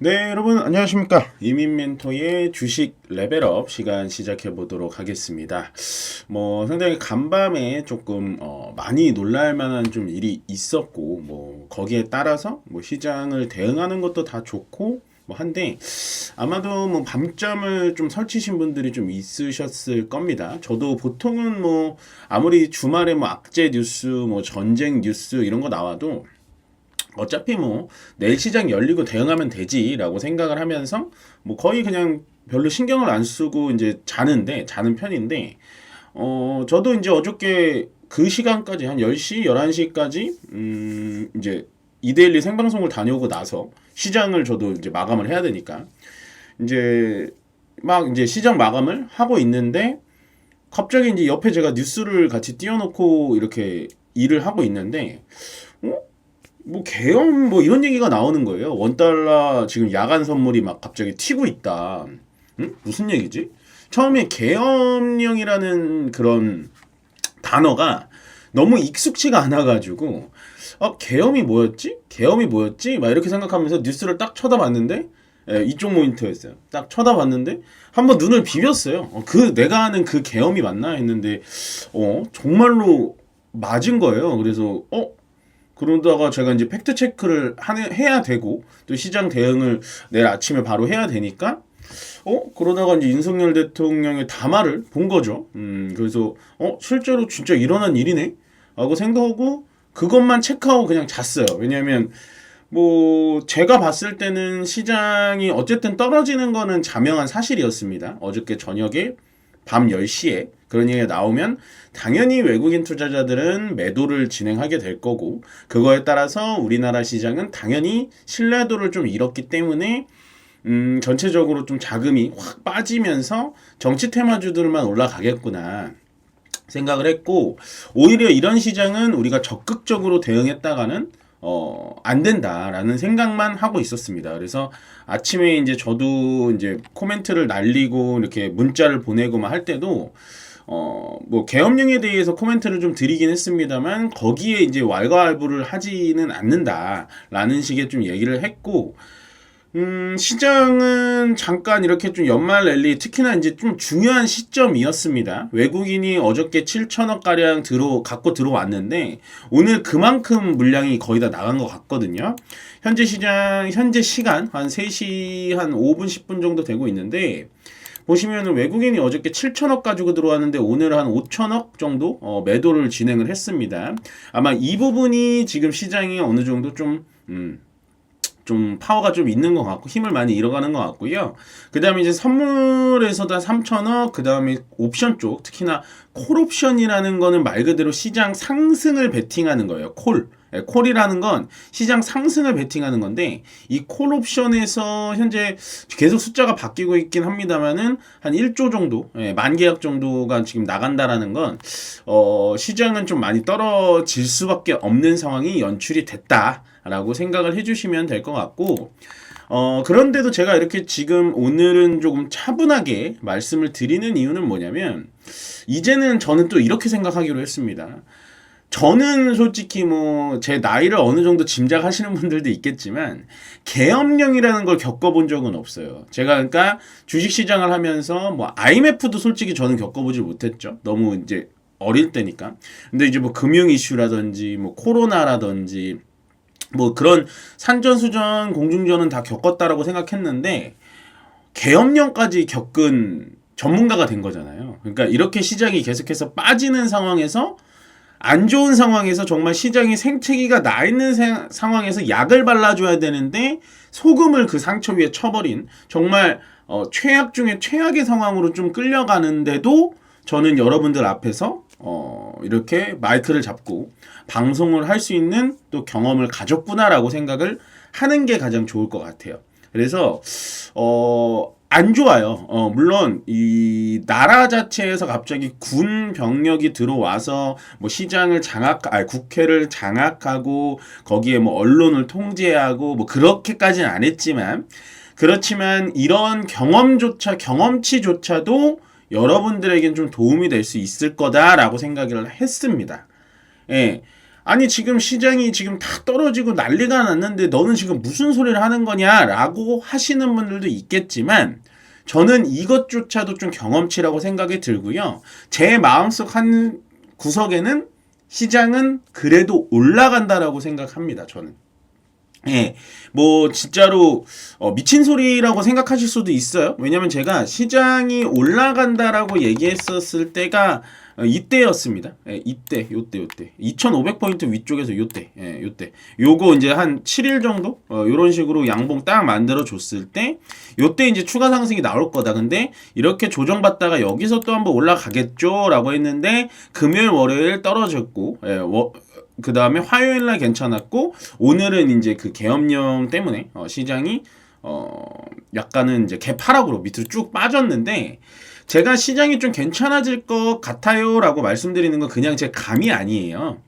네, 여러분 안녕하십니까? 이민멘토의 주식 레벨업 시간 시작해 보도록 하겠습니다. 상당히 간밤에 조금 많이 놀랄 만한 좀 일이 있었고 거기에 따라서 시장을 대응하는 것도 다 좋고 한데 아마도 밤잠을 좀 설치신 분들이 좀 있으셨을 겁니다. 저도 보통은 아무리 주말에 악재 뉴스, 전쟁 뉴스 이런 거 나와도 어차피 내일 시장 열리고 대응하면 되지라고 생각을 하면서 거의 그냥 별로 신경을 안 쓰고 이제 자는 편인데 저도 이제 어저께 그 시간까지 한 10시, 11시까지 이제 이데일리 생방송을 다녀오고 나서 시장을 저도 이제 마감을 해야 되니까 이제 이제 시장 마감을 하고 있는데 갑자기 이제 옆에 제가 뉴스를 같이 띄워놓고 이렇게 일을 하고 있는데 계엄 이런 얘기가 나오는 거예요. 원달러 지금 야간 선물이 막 갑자기 튀고 있다. 응? 무슨 얘기지? 처음에 계엄령이라는 그런 단어가 너무 익숙치가 않아가지고 계엄이 뭐였지? 계엄이 뭐였지? 막 이렇게 생각하면서 뉴스를 딱 쳐다봤는데 이쪽 모니터였어요. 딱 쳐다봤는데 한번 눈을 비볐어요. 내가 아는 그 계엄이 맞나 했는데 정말로 맞은 거예요. 그래서 그러다가 제가 이제 팩트 체크를 해야 되고 또 시장 대응을 내일 아침에 바로 해야 되니까 그러다가 이제 윤석열 대통령의 담화를 본 거죠. 그래서 실제로 진짜 일어난 일이네 하고 생각하고 그것만 체크하고 그냥 잤어요. 왜냐면 제가 봤을 때는 시장이 어쨌든 떨어지는 거는 자명한 사실이었습니다. 어저께 저녁에 밤 10시에 그런 얘기가 나오면 당연히 외국인 투자자들은 매도를 진행하게 될 거고 그거에 따라서 우리나라 시장은 당연히 신뢰도를 좀 잃었기 때문에 전체적으로 좀 자금이 확 빠지면서 정치 테마주들만 올라가겠구나 생각을 했고 오히려 이런 시장은 우리가 적극적으로 대응했다가는 안 된다라는 생각만 하고 있었습니다. 그래서 아침에 이제 저도 이제 코멘트를 날리고 이렇게 문자를 보내고 할 때도 계엄령에 대해서 코멘트를 좀 드리긴 했습니다만 거기에 이제 왈가왈부를 하지는 않는다라는 식의 좀 얘기를 했고 시장은 잠깐 이렇게 좀 연말 랠리 특히나 이제 좀 중요한 시점이었습니다. 외국인이 어저께 7천억 가량 갖고 들어왔는데 오늘 그만큼 물량이 거의 다 나간 것 같거든요. 현재 시간 한 3시 한 5분 10분 정도 되고 있는데 보시면은 외국인이 어저께 7천억 가지고 들어왔는데 오늘 한 5천억 정도 매도를 진행을 했습니다. 아마 이 부분이 지금 시장이 어느 정도 좀 파워가 좀 있는 것 같고 힘을 많이 잃어가는 것 같고요. 그 다음에 이제 선물에서도 3천억, 그 다음에 옵션 쪽 특히나 콜옵션이라는 거는 말 그대로 시장 상승을 베팅하는 거예요. 콜이라는 건 시장 상승을 베팅하는 건데 이 콜옵션에서 현재 계속 숫자가 바뀌고 있긴 합니다만은 한 1조 정도, 만 계약 정도가 지금 나간다라는 건 시장은 좀 많이 떨어질 수밖에 없는 상황이 연출이 됐다라고 생각을 해주시면 될 것 같고 그런데도 제가 이렇게 지금 오늘은 조금 차분하게 말씀을 드리는 이유는 뭐냐면 이제는 저는 또 이렇게 생각하기로 했습니다. 저는 솔직히 제 나이를 어느 정도 짐작하시는 분들도 있겠지만 계엄령이라는 걸 겪어본 적은 없어요. 제가 그러니까 주식시장을 하면서 IMF도 솔직히 저는 겪어보지 못했죠. 너무 이제 어릴 때니까. 근데 이제 금융 이슈라든지 코로나라든지 그런 산전수전 공중전은 다 겪었다라고 생각했는데 계엄령까지 겪은 전문가가 된 거잖아요. 그러니까 이렇게 시장이 계속해서 빠지는 상황에서 안 좋은 상황에서 정말 시장이 생채기가 나 있는 상황에서 약을 발라줘야 되는데 소금을 그 상처 위에 쳐버린 정말 최악 중에 최악의 상황으로 좀 끌려가는데도 저는 여러분들 앞에서 이렇게 마이크를 잡고 방송을 할 수 있는 또 경험을 가졌구나라고 생각을 하는 게 가장 좋을 것 같아요. 그래서 안 좋아요. 물론 이 나라 자체에서 갑자기 군 병력이 들어와서 시장을 국회를 장악하고 거기에 언론을 통제하고 그렇게까지는 안 했지만 그렇지만 이런 경험치조차도 여러분들에겐 좀 도움이 될 수 있을 거다라고 생각을 했습니다. 예. 아니 지금 시장이 지금 다 떨어지고 난리가 났는데 너는 지금 무슨 소리를 하는 거냐라고 하시는 분들도 있겠지만 저는 이것조차도 좀 경험치라고 생각이 들고요. 제 마음속 한 구석에는 시장은 그래도 올라간다라고 생각합니다. 저는. 예, 뭐 진짜로 미친 소리라고 생각하실 수도 있어요. 왜냐면 제가 시장이 올라간다라고 얘기했었을 때가 이때였습니다. 예, 요때 2,500포인트 위쪽에서 요때, 예, 요때 요거 이제 한 7일 정도 요런 식으로 양봉 딱 만들어 줬을 때 요때 이제 추가 상승이 나올 거다. 근데 이렇게 조정받다가 여기서 또 한번 올라가겠죠라고 했는데 금요일 월요일 떨어졌고, 예, 그 다음에 화요일 날 괜찮았고 오늘은 이제 그 계엄령 때문에 시장이 약간은 이제 개파락으로 밑으로 쭉 빠졌는데 제가 시장이 좀 괜찮아질 것 같아요라고 말씀드리는 건 그냥 제 감이 아니에요.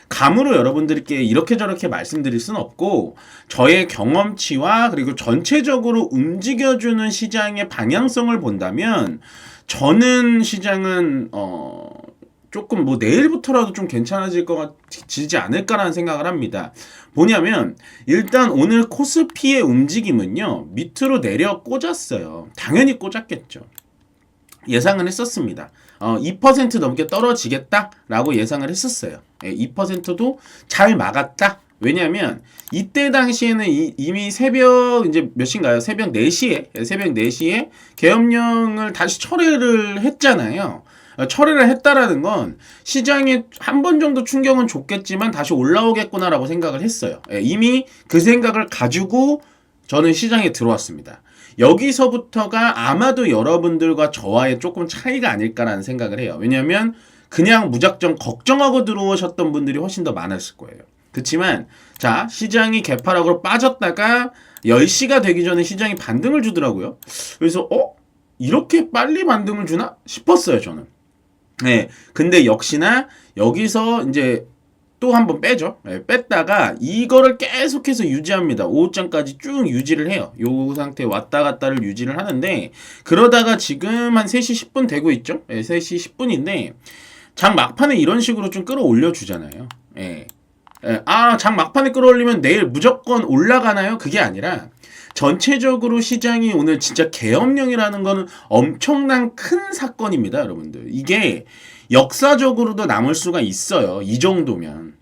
감으로 여러분들께 이렇게 저렇게 말씀드릴 수는 없고 저의 경험치와 그리고 전체적으로 움직여주는 시장의 방향성을 본다면 저는 시장은 조금 뭐 내일부터라도 좀 괜찮아질 것 같지 않을까라는 생각을 합니다. 뭐냐면 일단 오늘 코스피의 움직임은요 밑으로 내려 꽂았어요. 당연히 꽂았겠죠. 예상은 했었습니다. 2% 넘게 떨어지겠다라고 예상을 했었어요. 2%도 잘 막았다. 왜냐면 이때 당시에는 이미 새벽 이제 몇 시인가요? 새벽 4시에 계엄령을 다시 철회를 했잖아요. 철회를 했다라는 건 시장에 한 번 정도 충격은 줬겠지만 다시 올라오겠구나라고 생각을 했어요. 이미 그 생각을 가지고 저는 시장에 들어왔습니다. 여기서부터가 아마도 여러분들과 저와의 조금 차이가 아닐까라는 생각을 해요. 왜냐하면 그냥 무작정 걱정하고 들어오셨던 분들이 훨씬 더 많았을 거예요. 그렇지만 자 시장이 개파락으로 빠졌다가 10시가 되기 전에 시장이 반등을 주더라고요. 그래서 이렇게 빨리 반등을 주나 싶었어요 저는. 네, 근데 역시나 여기서 이제 또 한번 빼죠. 네, 뺐다가 이거를 계속해서 유지합니다. 오후장까지 쭉 유지를 해요. 요 상태 왔다 갔다를 유지를 하는데 그러다가 지금 한 3시 10분 되고 있죠. 네, 3시 10분인데 장 막판에 이런 식으로 좀 끌어올려 주잖아요. 네. 장 막판에 끌어올리면 내일 무조건 올라가나요? 그게 아니라 전체적으로 시장이 오늘 진짜 계엄령이라는 거는 엄청난 큰 사건입니다, 여러분들. 이게 역사적으로도 남을 수가 있어요. 이 정도면.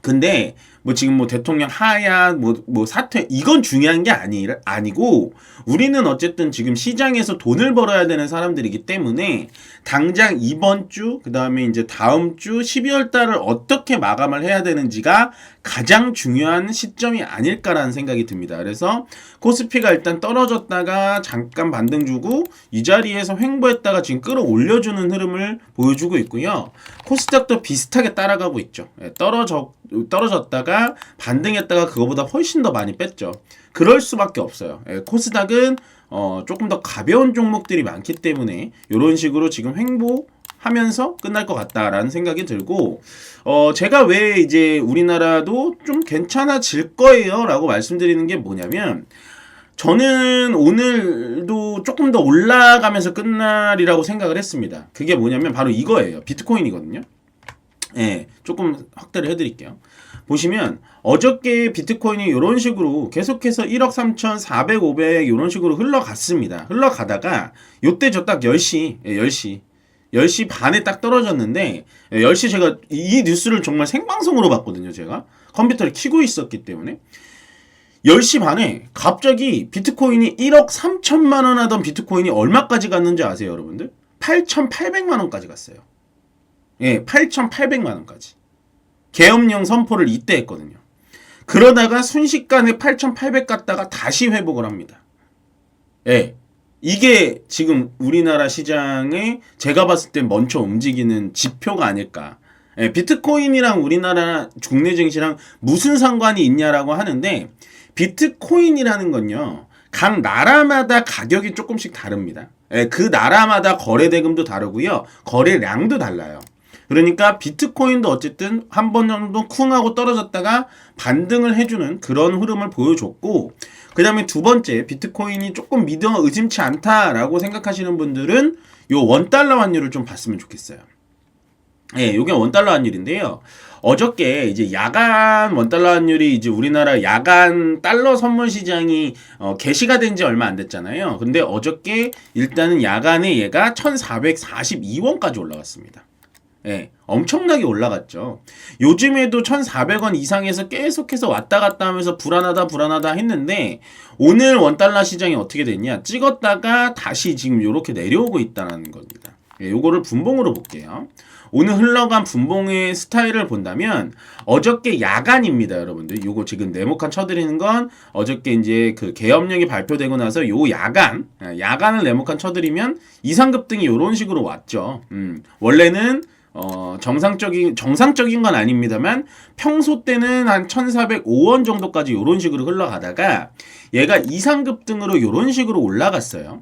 근데 뭐 지금 뭐 대통령 하야 뭐 사퇴 이건 중요한 게 아니고 우리는 어쨌든 지금 시장에서 돈을 벌어야 되는 사람들이기 때문에 당장 이번 주 그다음에 이제 다음 주 12월 달을 어떻게 마감을 해야 되는지가 가장 중요한 시점이 아닐까라는 생각이 듭니다. 그래서 코스피가 일단 떨어졌다가 잠깐 반등 주고 이 자리에서 횡보했다가 지금 끌어올려주는 흐름을 보여주고 있고요. 코스닥도 비슷하게 따라가고 있죠. 떨어졌다가 반등했다가 그거보다 훨씬 더 많이 뺐죠. 그럴 수밖에 없어요. 코스닥은 조금 더 가벼운 종목들이 많기 때문에 이런 식으로 지금 횡보하면서 끝날 것 같다라는 생각이 들고 제가 왜 이제 우리나라도 좀 괜찮아질 거예요 라고 말씀드리는 게 뭐냐면 저는 오늘도 조금 더 올라가면서 끝날이라고 생각을 했습니다. 그게 뭐냐면 바로 이거예요. 비트코인이거든요. 예, 조금 확대를 해드릴게요. 보시면 어저께 비트코인이 이런 식으로 계속해서 1억 3,400, 500 이런 식으로 흘러갔습니다. 흘러가다가 요때 저 딱 10시 반에 딱 떨어졌는데 10시 제가 이 뉴스를 정말 생방송으로 봤거든요. 제가 컴퓨터를 켜고 있었기 때문에 10시 반에 갑자기 비트코인이 1억 3천만 원 하던 비트코인이 얼마까지 갔는지 아세요, 여러분들? 8,800만 원까지 갔어요. 예, 8,800만 원까지. 계엄령 선포를 이때 했거든요. 그러다가 순식간에 8,800 갔다가 다시 회복을 합니다. 예. 이게 지금 우리나라 시장에 제가 봤을 때 먼저 움직이는 지표가 아닐까. 예, 비트코인이랑 우리나라 국내 증시랑 무슨 상관이 있냐라고 하는데 비트코인이라는 건요. 각 나라마다 가격이 조금씩 다릅니다. 예, 그 나라마다 거래 대금도 다르고요. 거래량도 달라요. 그러니까 비트코인도 어쨌든 한 번 정도 쿵 하고 떨어졌다가 반등을 해주는 그런 흐름을 보여줬고 그 다음에 두 번째 비트코인이 조금 믿어 의심치 않다라고 생각하시는 분들은 요 $1 환율을 좀 봤으면 좋겠어요. 예, 요게 $1 환율인데요. 어저께 이제 야간 원달러 환율이 이제 우리나라 야간 달러 선물 시장이 개시가 된 지 얼마 안 됐잖아요. 근데 어저께 일단은 야간에 얘가 1,442원까지 올라갔습니다. 예, 엄청나게 올라갔죠. 요즘에도 1,400원 이상에서 계속해서 왔다 갔다 하면서 불안하다 했는데 오늘 원달러 시장이 어떻게 됐냐? 찍었다가 다시 지금 이렇게 내려오고 있다는 겁니다. 예, 요거를 분봉으로 볼게요. 오늘 흘러간 분봉의 스타일을 본다면 어저께 야간입니다, 여러분들. 요거 지금 네모칸 쳐드리는 건 어저께 이제 그 계엄령이 발표되고 나서 요 야간을 네모칸 쳐드리면 이상급등이 요런 식으로 왔죠. 원래는 정상적인 건 아닙니다만 평소 때는 한 1,405원 정도까지 요런 식으로 흘러가다가 얘가 이상급등으로 요런 식으로 올라갔어요.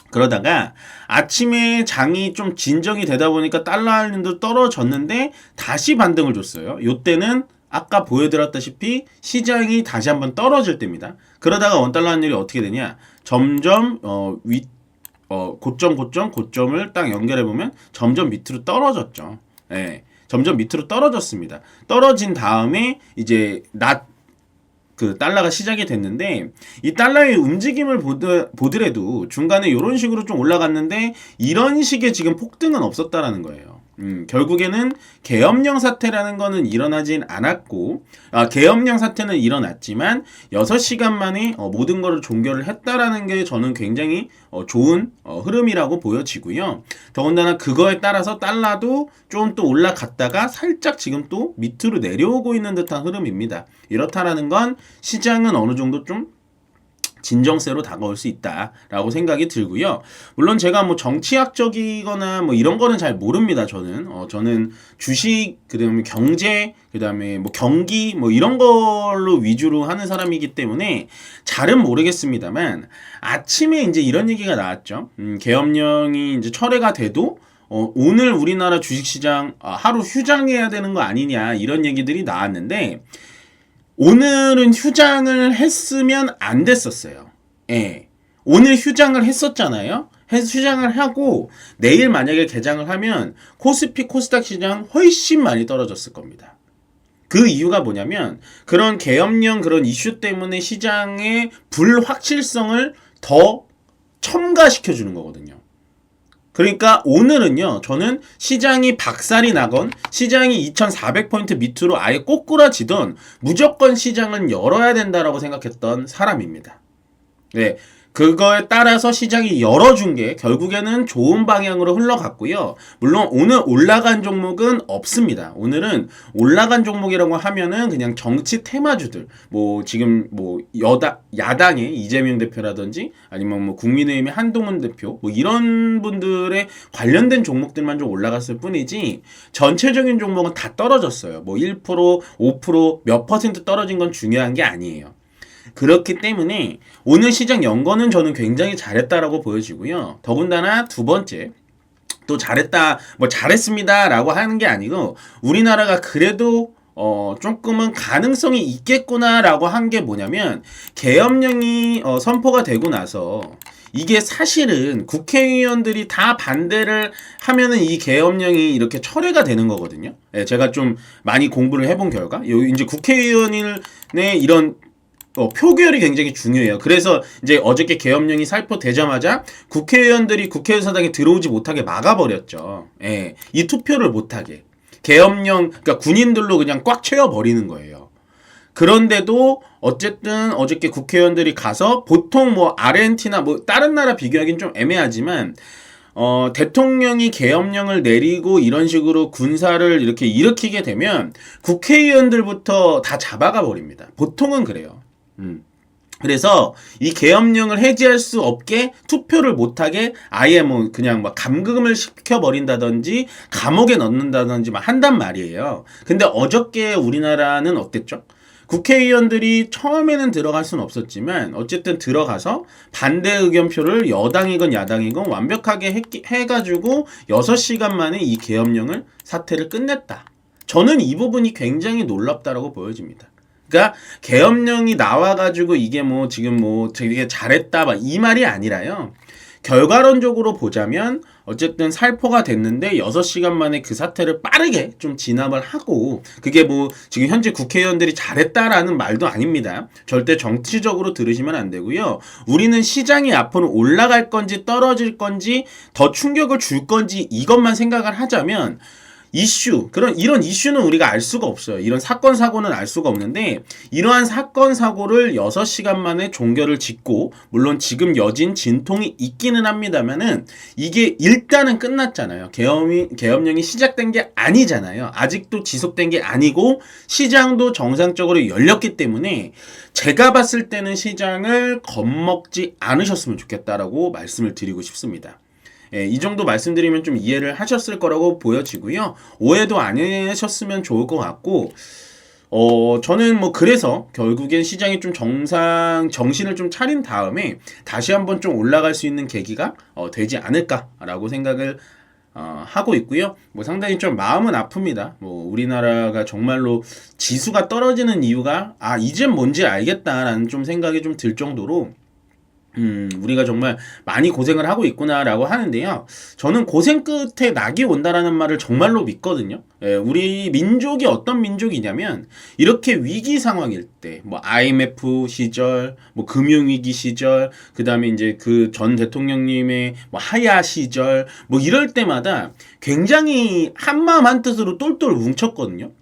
그러다가 아침에 장이 좀 진정이 되다 보니까 달러 환율도 떨어졌는데 다시 반등을 줬어요. 요때는 아까 보여드렸다시피 시장이 다시 한번 떨어질 때입니다. 그러다가 원달러 환율이 어떻게 되냐? 점점 고점을 딱 연결해보면 점점 밑으로 떨어졌죠. 예, 점점 밑으로 떨어졌습니다. 떨어진 다음에 이제 그 달러가 시작이 됐는데 이 달러의 움직임을 보더라도 중간에 이런 식으로 좀 올라갔는데 이런 식의 지금 폭등은 없었다라는 거예요. 결국에는 계엄령 사태라는 거는 일어나진 않았고 계엄령 사태는 일어났지만 6시간 만에 모든 거를 종결을 했다라는 게 저는 굉장히 좋은 흐름이라고 보여지고요. 더군다나 그거에 따라서 달러도 좀 또 올라갔다가 살짝 지금 또 밑으로 내려오고 있는 듯한 흐름입니다. 이렇다라는 건 시장은 어느 정도 좀 진정세로 다가올 수 있다라고 생각이 들고요. 물론 제가 뭐 정치학적이거나 뭐 이런 거는 잘 모릅니다. 저는 주식, 그다음에 경제, 그다음에 뭐 경기 뭐 이런 걸로 위주로 하는 사람이기 때문에 잘은 모르겠습니다만 아침에 이제 이런 얘기가 나왔죠. 계엄령이 이제 철회가 돼도 오늘 우리나라 주식시장 하루 휴장해야 되는 거 아니냐 이런 얘기들이 나왔는데 오늘은 휴장을 했으면 안 됐었어요. 예. 오늘 휴장을 했었잖아요. 휴장을 하고 내일 만약에 개장을 하면 코스피 코스닥 시장 훨씬 많이 떨어졌을 겁니다. 그 이유가 뭐냐면 그런 계엄령 그런 이슈 때문에 시장의 불확실성을 더 첨가시켜 주는 거거든요. 그러니까 오늘은요, 저는 시장이 박살이 나건 시장이 2,400포인트 밑으로 아예 꼬꾸라지던 무조건 시장은 열어야 된다라고 생각했던 사람입니다. 네. 그거에 따라서 시장이 열어준 게 결국에는 좋은 방향으로 흘러갔고요. 물론 오늘 올라간 종목은 없습니다. 오늘은 올라간 종목이라고 하면은 그냥 정치 테마주들, 뭐 지금 뭐 야당의 이재명 대표라든지 아니면 뭐 국민의힘의 한동훈 대표, 뭐 이런 분들의 관련된 종목들만 좀 올라갔을 뿐이지 전체적인 종목은 다 떨어졌어요. 뭐 1%, 5%, 몇 퍼센트 떨어진 건 중요한 게 아니에요. 그렇기 때문에 오늘 시장 연거는 저는 굉장히 잘했다라고 보여지고요. 더군다나 두 번째, 또 잘했다, 뭐 잘했습니다라고 하는 게 아니고 우리나라가 그래도 조금은 가능성이 있겠구나라고 한 게 뭐냐면 계엄령이 선포가 되고 나서 이게 사실은 국회의원들이 다 반대를 하면은 이 계엄령이 이렇게 철회가 되는 거거든요. 예, 제가 좀 많이 공부를 해본 결과 이제 국회의원의 이런 표결이 굉장히 중요해요. 그래서 이제 어저께 계엄령이 살포되자마자 국회의원들이 국회의사당에 들어오지 못하게 막아버렸죠. 예, 이 투표를 못하게. 계엄령, 그러니까 군인들로 그냥 꽉 채워버리는 거예요. 그런데도 어쨌든 어저께 국회의원들이 가서 보통 뭐 아르헨티나 뭐 다른 나라 비교하기는 좀 애매하지만 대통령이 계엄령을 내리고 이런 식으로 군사를 이렇게 일으키게 되면 국회의원들부터 다 잡아가 버립니다. 보통은 그래요. 그래서 이 계엄령을 해제할 수 없게 투표를 못하게 아예 뭐 그냥 막 감금을 시켜버린다든지 감옥에 넣는다든지 막 한단 말이에요. 근데 어저께 우리나라는 어땠죠? 국회의원들이 처음에는 들어갈 수는 없었지만 어쨌든 들어가서 반대 의견표를 여당이건 야당이건 완벽하게 해가지고 6시간 만에 이 계엄령을 사태를 끝냈다. 저는 이 부분이 굉장히 놀랍다라고 보여집니다. 그러니까 계엄령이 나와가지고 이게 뭐 지금 뭐 되게 잘했다 막 이 말이 아니라요. 결과론적으로 보자면 어쨌든 살포가 됐는데 6시간 만에 그 사태를 빠르게 좀 진압을 하고, 그게 뭐 지금 현재 국회의원들이 잘했다라는 말도 아닙니다. 절대 정치적으로 들으시면 안 되고요. 우리는 시장이 앞으로 올라갈 건지 떨어질 건지 더 충격을 줄 건지 이것만 생각을 하자면, 이런 이슈는 우리가 알 수가 없어요. 이런 사건 사고는 알 수가 없는데, 이러한 사건 사고를 6시간 만에 종결을 짓고, 물론 지금 여진 진통이 있기는 합니다만은 이게 일단은 끝났잖아요. 계엄령이 시작된 게 아니잖아요. 아직도 지속된 게 아니고 시장도 정상적으로 열렸기 때문에 제가 봤을 때는 시장을 겁먹지 않으셨으면 좋겠다라고 말씀을 드리고 싶습니다. 예, 이 정도 말씀드리면 좀 이해를 하셨을 거라고 보여지고요. 오해도 안 하셨으면 좋을 것 같고, 저는 뭐 그래서 결국엔 시장이 좀 정신을 좀 차린 다음에 다시 한번 좀 올라갈 수 있는 계기가 되지 않을까라고 생각을 하고 있고요. 뭐 상당히 좀 마음은 아픕니다. 뭐 우리나라가 정말로 지수가 떨어지는 이유가 이젠 뭔지 알겠다라는 좀 생각이 좀 들 정도로 우리가 정말 많이 고생을 하고 있구나라고 하는데요. 저는 고생 끝에 낙이 온다라는 말을 정말로 믿거든요. 예, 우리 민족이 어떤 민족이냐면, 이렇게 위기 상황일 때, 뭐 IMF 시절, 뭐 금융위기 시절, 그 다음에 이제 그 전 대통령님의 뭐 하야 시절, 뭐 이럴 때마다 굉장히 한마음 한뜻으로 똘똘 뭉쳤거든요.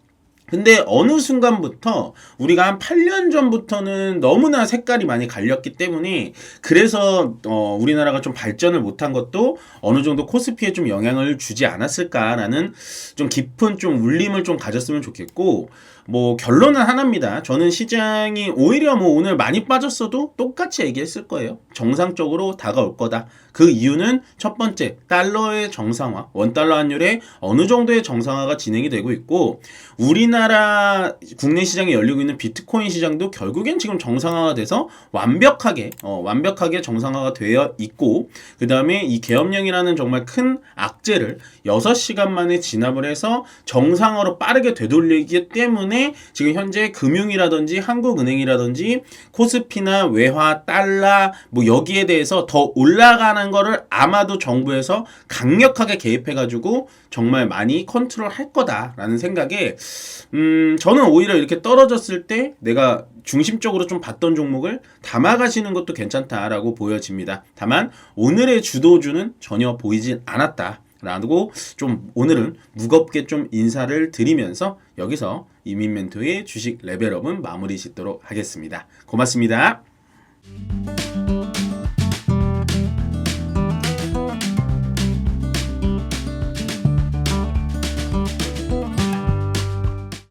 근데 어느 순간부터 우리가 한 8년 전부터는 너무나 색깔이 많이 갈렸기 때문에, 그래서 우리나라가 좀 발전을 못한 것도 어느 정도 코스피에 좀 영향을 주지 않았을까라는 좀 깊은 좀 울림을 좀 가졌으면 좋겠고, 뭐 결론은 하나입니다. 저는 시장이 오히려 뭐 오늘 많이 빠졌어도 똑같이 얘기했을 거예요. 정상적으로 다가올 거다. 그 이유는 첫 번째, 달러의 정상화, 원달러 환율의 어느 정도의 정상화가 진행이 되고 있고, 우리나라 국내 시장에 열리고 있는 비트코인 시장도 결국엔 지금 정상화가 돼서 완벽하게 정상화가 되어 있고, 그 다음에 이 계엄령이라는 정말 큰 악재를 6시간 만에 진압을 해서 정상화로 빠르게 되돌리기 때문에 지금 현재 금융이라든지 한국은행이라든지 코스피나 외화, 달러 뭐 여기에 대해서 더 올라가는 거를 아마도 정부에서 강력하게 개입해가지고 정말 많이 컨트롤 할 거다라는 생각에, 저는 오히려 이렇게 떨어졌을 때 내가 중심적으로 좀 봤던 종목을 담아가시는 것도 괜찮다라고 보여집니다. 다만 오늘의 주도주는 전혀 보이진 않았다 라고 좀 오늘은 무겁게 좀 인사를 드리면서 여기서 이민멘토의 주식 레벨업은 마무리 짓도록 하겠습니다. 고맙습니다.